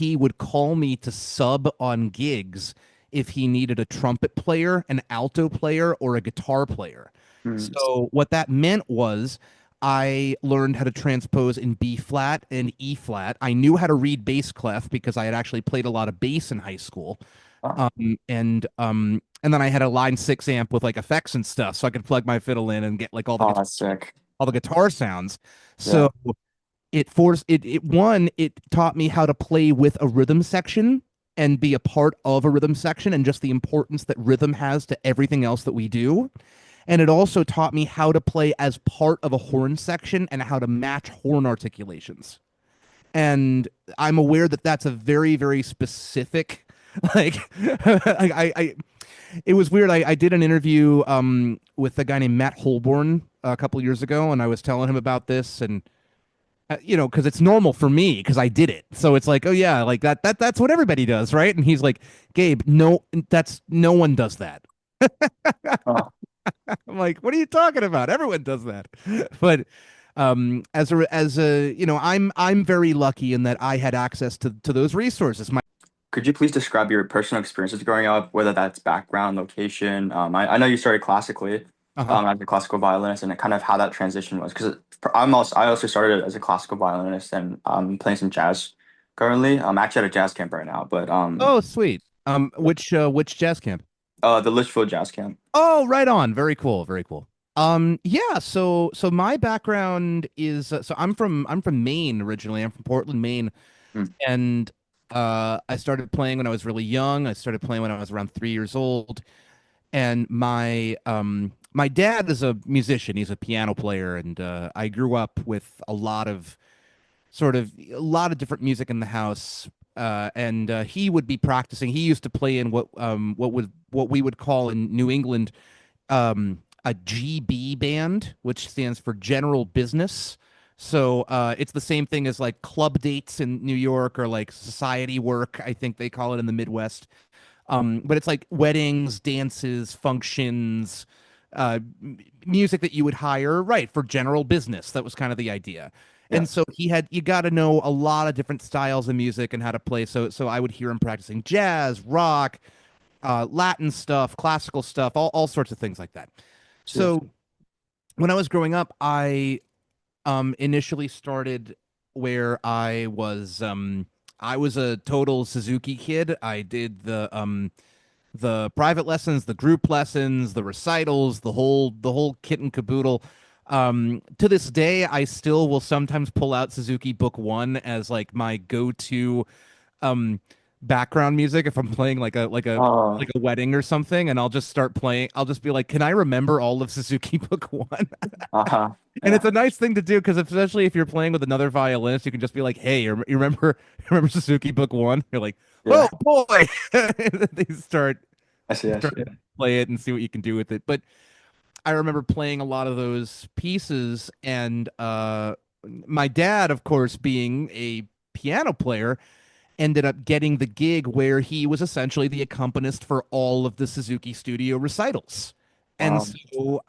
he would call me to sub on gigs if he needed a trumpet player, an alto player, or a guitar player. Mm. So what that meant was I learned how to transpose in B flat and E flat. I knew how to read bass clef because I had actually played a lot of bass in high school. Oh, And then I had a line six amp with like effects and stuff, so I could plug my fiddle in and get like oh, that's sick. all the guitar sounds. Yeah. So it taught me how to play with a rhythm section and be a part of a rhythm section and just the importance that rhythm has to everything else that we do. And it also taught me how to play as part of a horn section and how to match horn articulations. And I'm aware that that's a very, very specific, like, it was weird. I did an interview with a guy named Matt Holborn a couple years ago, and I was telling him about this, and because it's normal for me because I did it. So it's like, oh yeah, like that's what everybody does, right? And he's like, Gabe, no, that's no one does that. Oh, I'm like, what are you talking about? Everyone does that. But I'm very lucky in that I had access to those resources. My could you please describe your personal experiences growing up, whether that's background, location? I know you started classically, uh-huh. as a classical violinist, and kind of how that transition was. Because I also started as a classical violinist, and I'm playing some jazz currently. I'm actually at a jazz camp right now, but Oh, sweet. Which jazz camp? the Litchfield Jazz Camp. Oh, right on. Very cool. Very cool. Yeah, so my background is so I'm from Maine originally. I'm from Portland, Maine, Mm. and I started playing when I was really young. I started playing when I was around 3 years old, and my dad is a musician. He's a piano player, and I grew up with a lot of different music in the house. And he would be practicing. He used to play in what we would call in New England a GB band, which stands for General Business. So it's the same thing as like club dates in New York or like society work, I think they call it in the Midwest. But it's like weddings, dances, functions, music that you would hire, right, for general business. That was kind of the idea. Yeah. And so you got to know a lot of different styles of music and how to play. So I would hear him practicing jazz, rock, Latin stuff, classical stuff, all sorts of things like that. Yeah. So when I was growing up, I initially started where I was a total Suzuki kid. I did the private lessons, the group lessons, the recitals, the whole kit and caboodle. To this day, I still will sometimes pull out Suzuki Book One as like my go-to um background music if I'm playing Oh, like a wedding or something, and I'll just start playing. I'll just be like, "Can I remember all of Suzuki Book One?" uh-huh. And it's Yeah. a nice thing to do because especially if you're playing with another violinist, you can just be like, "Hey, you remember you remember Suzuki Book One?" You're like, "Oh Yeah. boy!" And they I see. I start see. to play it and see what you can do with it. But I remember playing a lot of those pieces, and my dad, of course, being a piano player, ended up getting the gig where he was essentially the accompanist for all of the Suzuki Studio recitals. And Wow. so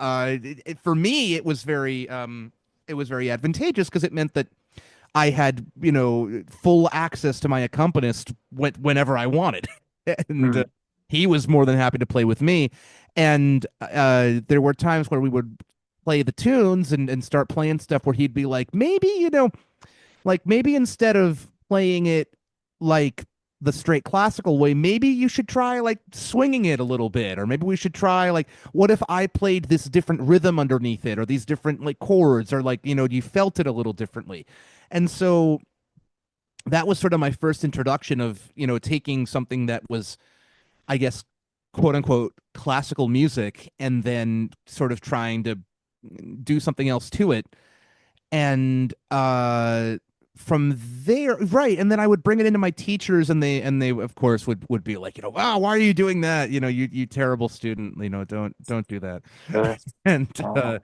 for me, it was very advantageous because it meant that I had, full access to my accompanist whenever I wanted. And Mm. he was more than happy to play with me. And there were times where we would play the tunes and start playing stuff where he'd be like, maybe, like maybe instead of playing it like the straight classical way, maybe you should try like swinging it a little bit, or maybe we should try like, what if I played this different rhythm underneath it, or these different like chords, or like you felt it a little differently. And so that was sort of my first introduction of taking something that was, I guess, quote unquote classical music, and then sort of trying to do something else to it. And from there, right, and then I would bring it into my teachers, and they of course would be like, wow, why are you doing that? You terrible student, don't do that. Really? And Wow.